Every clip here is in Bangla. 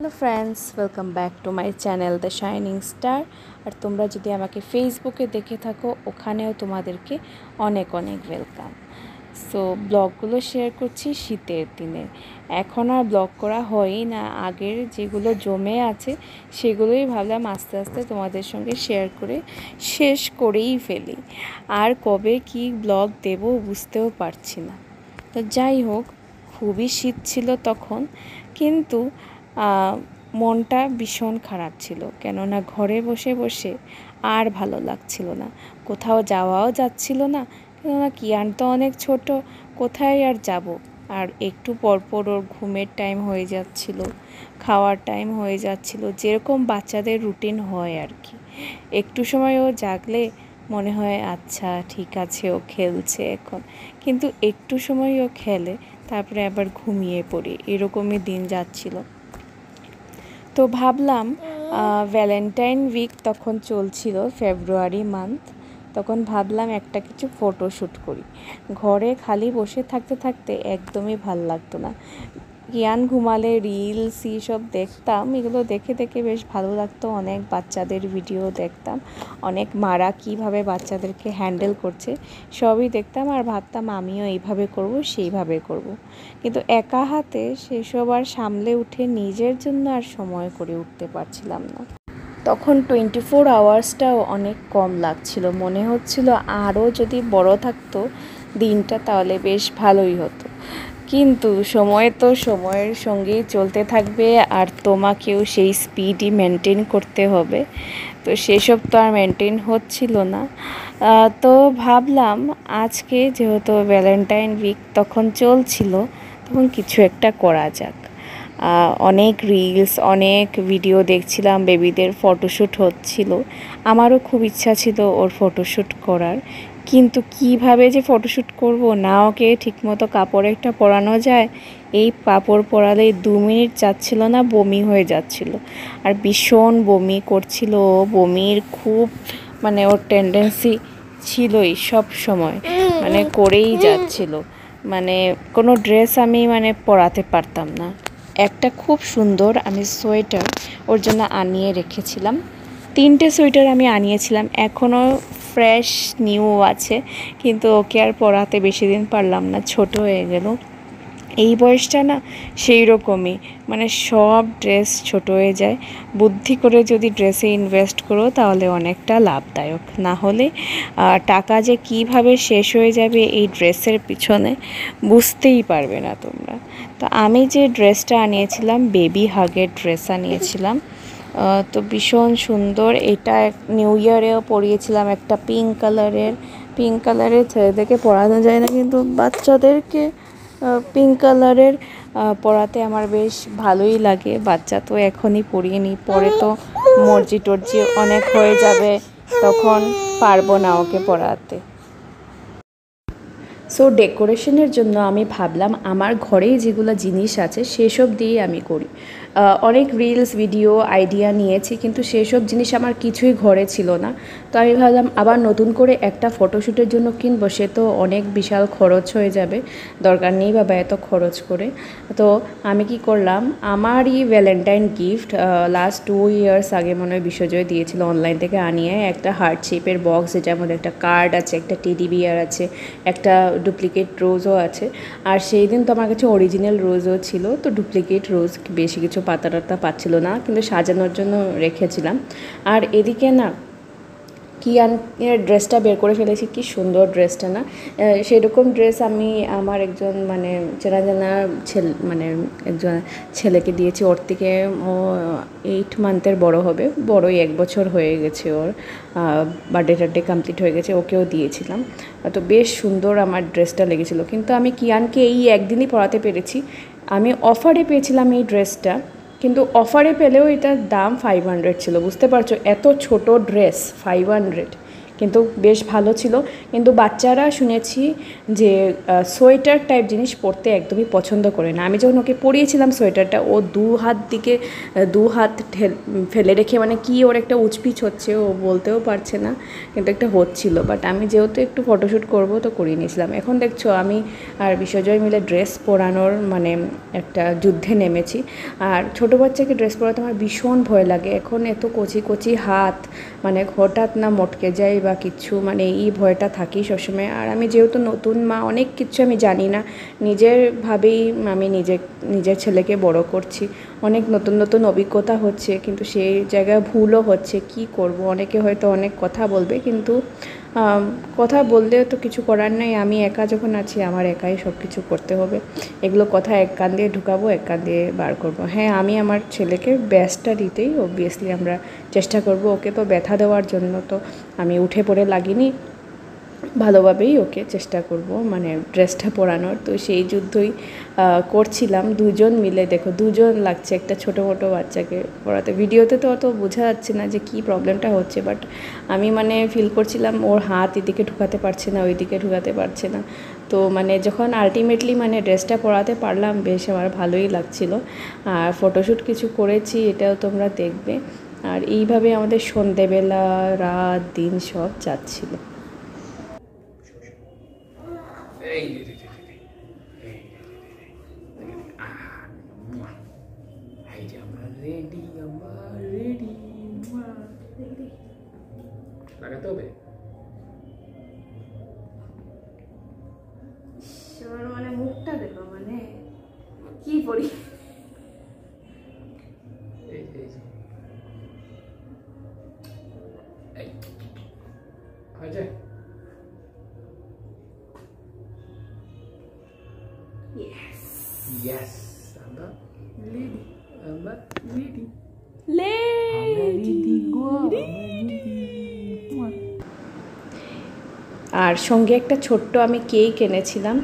Hello friends, welcome back to my channel the shining star. আর তোমরা যদি আমাকে ফেসবুকে দেখে থাকো, ওখানেও তোমাদেরকে অনেক অনেক ওয়েলকাম। সো ব্লগগুলো শেয়ার করছি শীতের দিনে। এখন আর ব্লগ করা হয়ই না, আগের যেগুলো জমে আছে সেগুলোই ভাবলাম আস্তে আস্তে তোমাদের সঙ্গে শেয়ার করে শেষ করেই ফেলি। আর কবে কি ব্লগ দেবো বুঝতেও পারছি না। তো যাই হোক, খুবই শীত ছিল তখন, কিন্তু মনটা ভীষণ খারাপ ছিল, কেননা ঘরে বসে বসে আর ভালো লাগছিল না, কোথাও যাওয়াও যাচ্ছিল না। কেননা কিয়ান তো অনেক ছোট, কোথায় আর যাব। আর একটু পরপর ওর ঘুমের টাইম হয়ে যাচ্ছিল, খাওয়ার টাইম হয়ে যাচ্ছিল, যেরকম বাচ্চাদের রুটিন হয় আর কি। একটু সময় ও জাগলে মনে হয় আচ্ছা ঠিক আছে, ও খেলছে এখন, কিন্তু একটু সময় ও খেলে তারপরে আবার ঘুমিয়ে পড়ি, এরকমই দিন যাচ্ছিল। তো ভাবলাম ভ্যালেন্টাইন উইক তখন চলছিল, ফেব্রুয়ারি মান্থ। তখন ভাবলাম একটা কিছু ফটোশ্যুট করি। ঘরে খালি বসে থাকতে থাকতে একদমই ভাল লাগতো না। কিয়ান ঘুমালে রিলস এইসব দেখতাম, এগুলো দেখে দেখে বেশ ভালো লাগতো। অনেক বাচ্চাদের ভিডিও দেখতাম, অনেক মারা কীভাবে বাচ্চাদেরকে হ্যান্ডেল করছে সবই দেখতাম, আর ভাবতাম আমিও এইভাবে করব সেইভাবে করব। কিন্তু একা হাতে সেসব আর সামলে উঠে নিজের জন্য আর সময় করে উঠতে পারছিলাম না। তখন 24 আওয়ার্সটাও অনেক কম লাগছিল, মনে হচ্ছিল আরও যদি বড় থাকতো দিনটা তাহলে বেশ ভালোই হতো। কিন্তু সময় তো সময়ের সঙ্গেই চলতে থাকবে, আর তোমাকেও সেই স্পিডই মেনটেন করতে হবে। তো সেসব তো আর মেনটেন হচ্ছিল না। তো ভাবলাম আজকে যেহেতু ভ্যালেন্টাইন উইক তখন চলছিল, তখন কিছু একটা করা যাক। অনেক রিলস, অনেক ভিডিও দেখছিলাম, বেবিদের ফটোশ্যুট হচ্ছিল। আমারও খুব ইচ্ছা ছিল ওর ফটোশ্যুট করার, কিন্তু কিভাবে যে ফটোশ্যুট করব, না ওকে ঠিকমতো কাপড় একটা পরানো যায়। এই কাপড় পরালেই 2 মিনিট যাচ্ছিল না, বমি হয়ে যাচ্ছিল। আর ভীষণ বমি করছিল, বমির খুব মানে ওর টেন্ডেন্সি ছিলই সব সময়, মানে করেই যাচ্ছিল। মানে কোনো ড্রেস আমি পরাতে পারতাম না। একটা খুব সুন্দর আমি সোয়েটার ওর জন্য আনিয়ে রেখেছিলাম, 3টে সোয়েটার আমি আনিয়েছিলাম, এখনও ফ্রেশ নিউ আছে, কিন্তু ওকে আর পরাতে বেশি দিন পারলাম না, ছোট হয়ে গেল। এই বয়সটা না সেই রকমই, সব ড্রেস ছোট হয়ে যায়। বুদ্ধি করে যদি ড্রেসে ইনভেস্ট করো তাহলে অনেকটা লাভদায়ক, না হলে টাকা যে কিভাবে শেষ হয়ে যাবে এই ড্রেসের পিছনে বুঝতেই পারবে না তোমরা। তো আমি যে ড্রেসটা আনিয়েছিলাম, বেবি হাগের ড্রেস আনিয়েছিলাম, তো ভীষণ সুন্দর। এটা নিউ ইয়ারেও পরিয়েছিলাম, একটা পিঙ্ক কালারের ছেলেদেরকে পরানো যায় না, কিন্তু বাচ্চাদেরকে পিঙ্ক কালারের পরাতে আমার বেশ ভালোই লাগে। বাচ্চা তো এখনই পরিয়ে নিই, পরে তো মর্জি টর্জি অনেক হয়ে যাবে, তখন পারবো না ওকে পরাতে। সো ডেকোরেশনের জন্য আমি ভাবলাম আমার ঘরেই যেগুলো জিনিস আছে সেসব দিয়েই আমি করি। অনেক রিলস ভিডিও আইডিয়া নিয়েছি, কিন্তু সেসব জিনিস আমার কিছুই ঘরে ছিল না। তো আমি ভাবলাম আবার নতুন করে একটা ফটোশ্যুটের জন্য কিনবো, সে তো অনেক বিশাল খরচ হয়ে যাবে, দরকার নেই বাবা এত খরচ করে। তো আমি কি করলাম, আমারই ভ্যালেন্টাইন গিফট লাস্ট 2 ইয়ার্স আগে মনে হয় বিশ্বজয় দিয়েছিল, অনলাইন থেকে আনিয়ে একটা হার্ট শেপের বক্স, যেটার মধ্যে একটা কার্ড আছে, একটা টেডি বিয়ার আছে, একটা ডুপ্লিকেট রোজও আছে। আর সেই দিন তো আমার কাছে অরিজিনাল রোজও ছিল, তো ডুপ্লিকেট রোজ বেশি কিছু পাতা টাতা পাচ্ছিল না, কিন্তু সাজানোর জন্য রেখেছিলাম। আর এদিকে না কিয়ানের ড্রেসটা বের করে ফেলেছি, কি সুন্দর ড্রেসটা না। সেরকম ড্রেস আমি আমার একজন চেনা জানা একজন ছেলেকে দিয়েছি, ওর থেকে ও 8 মান্থের বড় হবে, বড়ই 1 বছর হয়ে গেছে, ওর বার্থডে কমপ্লিট হয়ে গেছে, ওকেও দিয়েছিলাম। তো বেশ সুন্দর আমার ড্রেসটা লেগেছিল, কিন্তু আমি কিয়ানকে এই একদিনই পরাতে পেরেছি। আমি অফারে পেয়েছিলাম এই ড্রেসটা, কিন্তু অফারে পেলেও এটার দাম 500 ছিল, বুঝতে পারছো, এত ছোট ড্রেস 500, কিন্তু বেশ ভালো ছিল। কিন্তু বাচ্চারা শুনেছি যে সোয়েটার টাইপ জিনিস পরতে একদমই পছন্দ করে না। আমি যখন ওকে পরিয়েছিলাম সোয়েটারটা, ও দু হাত ফেলে রেখে, মানে কি ওর একটা উচপিচ হচ্ছে, ও বলতেও পারছে না, কিন্তু একটা হচ্ছিল। বাট আমি যেহেতু একটু ফটোশ্যুট করবো তো করিয়ে নিয়েছিলাম। এখন দেখছো আমি আর বিশ্বজয় মিলে ড্রেস পরানোর মানে একটা যুদ্ধে নেমেছি। আর ছোটো বাচ্চাকে ড্রেস পরাতে আমার ভীষণ ভয় লাগে। এখন এত কচি কচি হাত, মানে হঠাৎ না মটকে যায় বা কিছু, মানে এই ভয়টা থাকেই সবসময়। আর আমি যেহেতু নতুন মা, অনেক কিছু আমি জানি না, নিজেরভাবেই আমি নিজের ছেলেকে বড় করছি। অনেক নতুন নতুন অভিজ্ঞতা হচ্ছে, কিন্তু সেই জায়গায় ভুলও হচ্ছে। কি করব, অনেকে হয়তো অনেক কথা বলবে, কিন্তু কথা বললেও তো কিছু করার নেই। আমি একা যখন আছি, আমার একাই সব কিছু করতে হবে। এগুলো কথা এক কান দিয়ে ঢুকাবো, এক কান দিয়ে বার করব। হ্যাঁ, আমি আমার ছেলেকে বেস্টটা দিতেই অবভিয়াসলি আমরা চেষ্টা করব। ওকে তো ব্যথা দেওয়ার জন্য তো আমি উঠে পড়ে লাগিনি, ভালোভাবেই ওকে চেষ্টা করব মানে ড্রেসটা পরানোর। তো সেই যুদ্ধই করছিলাম দুজন মিলে। দেখো, দুজন লাগছে একটা ছোটো মোটো বাচ্চাকে পড়াতে। ভিডিওতে তো অত বোঝা যাচ্ছে না যে কী প্রবলেমটা হচ্ছে, বাট আমি মানে ফিল করছিলাম ওর হাত এদিকে ঢুকাতে পারছে না, ওইদিকে ঢুকাতে পারছে না। তো মানে যখন আলটিমেটলি মানে ড্রেসটা পরাতে পারলাম, বেশ আমার ভালোই লাগছিলো। আর ফটোশ্যুট কিছু করেছি, এটাও তোমরা দেখবে। আর এইভাবে আমাদের সন্ধেবেলা, রাত, দিন সব যাচ্ছিলো। এই যে আমরা রেডি, লাগাতে হবে। মানে মুখটা দেখো, মানে কি পরি। Yes, আমরা রেডি, আমরা রেডি, আর সঙ্গে একটা ছোট্ট আমি কেক এনেছিলাম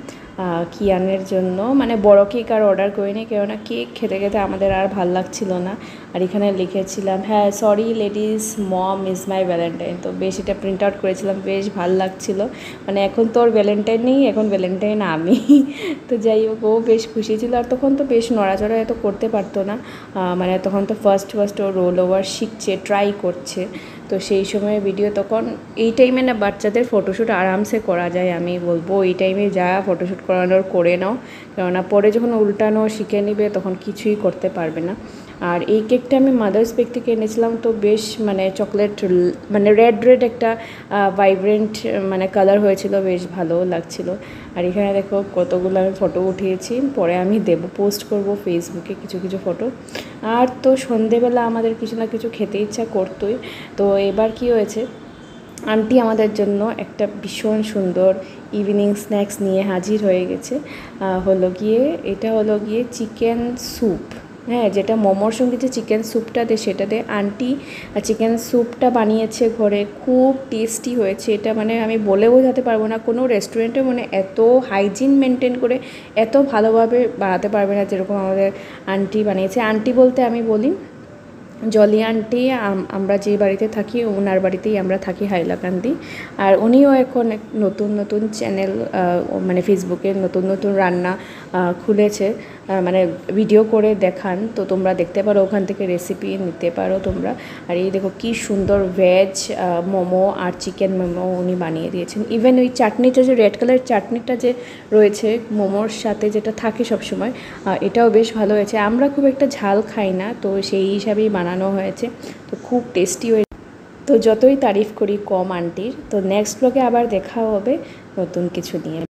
কিয়ানের জন্য। মানে বড় কেক আর অর্ডার করিনি, কেননা কেক খেতে খেতে আমাদের আর ভাল লাগছিল না। আর এখানে লিখেছিলাম, হ্যাঁ, sorry ladies, mom is my Valentine. তো বেশ এটা প্রিন্ট আউট করেছিলাম, বেশ ভাল লাগছিল। মানে এখন তো ওর ভ্যালেন্টাইন নেই, এখন ভ্যালেন্টাইন আমি। তো যাই হোক, ও বেশ খুশি ছিল। আর তখন তো বেশ নড়াচড়া এত করতে পারতো না, মানে তখন তো ফার্স্ট ও রোল ওভার শিখছে, ট্রাই করছে। তো সেই সময় ভিডিও, তখন এই টাইমে না বাচ্চাদের ফটোশ্যুট আরামসে করা যায়। আমি বলবো এই টাইমে যা ফটোশ্যুট করানোর করে নাও, কেননা পরে যখন উল্টানো শিখে নিবে তখন কিছুই করতে পারবে না। আর এই কেকটা আমি মাদার্স বেক থেকে এনেছিলাম। তো বেশ মানে চকলেট, মানে রেড একটা ভাইব্রেন্ট মানে কালার হয়েছিল, বেশ ভালো লাগছিল। আর এখানে দেখো কতগুলো আমি ফটো উঠিয়েছি, পরে আমি পোস্ট করব ফেসবুকে কিছু কিছু ফটো। আর তো সন্ধেবেলা আমাদের কিছু না কিছু খেতে ইচ্ছা করতোই। তো এবার কি হয়েছে, আন্টি আমাদের জন্য একটা ভীষণ সুন্দর ইভিনিং স্ন্যাক্স নিয়ে হাজির হয়ে গেছে। এটা হলো গিয়ে চিকেন স্যুপ। হ্যাঁ, যেটা মোমোর সঙ্গে যে চিকেন স্যুপটা দেয় সেটা দিয়ে আন্টি চিকেন স্যুপটা বানিয়েছে ঘরে, খুব টেস্টি হয়েছে। এটা মানে আমি বলে বোঝাতে পারবো না, কোনো রেস্টুরেন্টে মানে এত হাইজিন মেনটেন করে এত ভালোভাবে বানাতে পারবে না যেরকম আমাদের আন্টি বানিয়েছে। আন্টি বলতে আমি বলি জলি আন্টি, আমরা যে বাড়িতে থাকি ওনার বাড়িতেই আমরা থাকি, হাইলাকান্দি। আর উনিও এখন নতুন নতুন চ্যানেল, মানে ফেসবুকে নতুন নতুন রান্না খুলেছে, মানে ভিডিও করে দেখান। তো তোমরা দেখতে পারো, ওখান থেকে রেসিপি নিতে পারো তোমরা। আর এই দেখো কি সুন্দর ভেজ মোমো আর চিকেন মোমো উনি বানিয়ে দিয়েছেন। ইভেন ওই চাটনিটা, যে রেড কালারের চাটনিটা যে রয়েছে মোমোর সাথে যেটা থাকে সবসময়, এটাও বেশ ভালো হয়েছে। আমরা খুব একটা ঝাল খাই না, তো সেই হিসাবেই বানানো হয়েছে। তো খুব টেস্টি হয়েছে। তো যতই তারিফ করি কম আন্টির। তো নেক্সট ব্লগে আবার দেখা হবে নতুন কিছু নিয়ে।